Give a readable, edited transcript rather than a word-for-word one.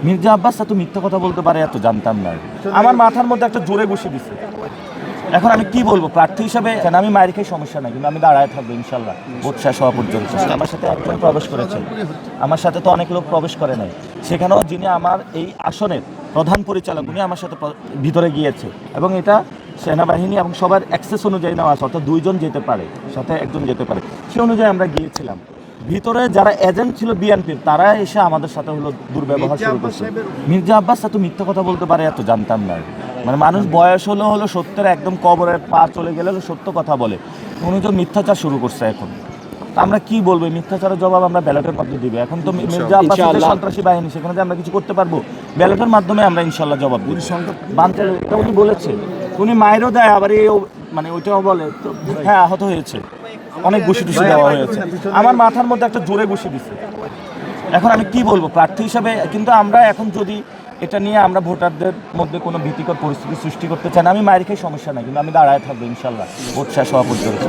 মির্জা আব্বাস এত মিথ্যা কথা বলতে পারে এত জানতাম না। আমার মাথার মধ্যে একটা জোরে বসে দিছে। এখন আমি কি বলবো, প্রার্থী হিসাবে আমি মায়ের খাই সমস্যা নাই, কিন্তু আমি দাঁড়ায় থাকবো ইনশাল্লাহ ভোট শেষ হওয়া পর্যন্ত। আমার সাথে একজন প্রবেশ করেছে, আমার সাথে তো অনেক লোক প্রবেশ করে নাই। সেখানেও যিনি আমার এই আসনের প্রধান পরিচালক উনি আমার সাথে ভিতরে গিয়েছে, এবং এটা সেনাবাহিনী এবং সবার অ্যাক্সেস অনুযায়ী নেওয়া আছে, অর্থাৎ 2 জন যেতে পারে, সাথে 1 জন যেতে পারে। সে অনুযায়ী আমরা গিয়েছিলাম। ভিতরে যারা এজেন্ট ছিল বিএনপির, তারা এসে আমাদের সাথে হলো দুর্ব্যবহার শুরু করছে। মির্জা আব্বাস এত মিথ্যা কথা বলতে পারে এত জানতাম না। মানে মানুষ বয়স হলো সত্যের একদম কবরের পা চলে গেলে সত্য কথা বলে, উনিজন মিথ্যাচার শুরু করছে। এখন আমরা কি বলবো, মিথ্যাচারের জবাব আমরা ব্যালটের মাধ্যমে দিবে। এখন তো মির্জা আব্বাস সন্ত্রাসী বাহিনী, সেখানে যে আমরা কিছু করতে পারবো, ব্যালটের মাধ্যমে আমরা ইনশাল্লাহ জবাব দিব। বানচাল এটা উনি বলেছে, উনি মায়েরও দেয়, আবার মানে ওইটাও বলে। তো হ্যাঁ, আহত হয়েছে, অনেক ঘুষি টুষি দেওয়া হয়েছে। আমার মাথার মধ্যে একটা জোরে ঘুষি দিছে। এখন আমি কি বলবো প্রার্থী হিসাবে, কিন্তু আমরা এখন যদি এটা নিয়ে আমরা ভোটারদের মধ্যে কোনো ভীতিকর পরিস্থিতি সৃষ্টি করতে চাই না, আমি মায়ের খাই সমস্যা নাই, কিন্তু আমি দাঁড়ায় থাকবো ইনশাল্লাহ ভোট শেষ হওয়া পর্যন্ত।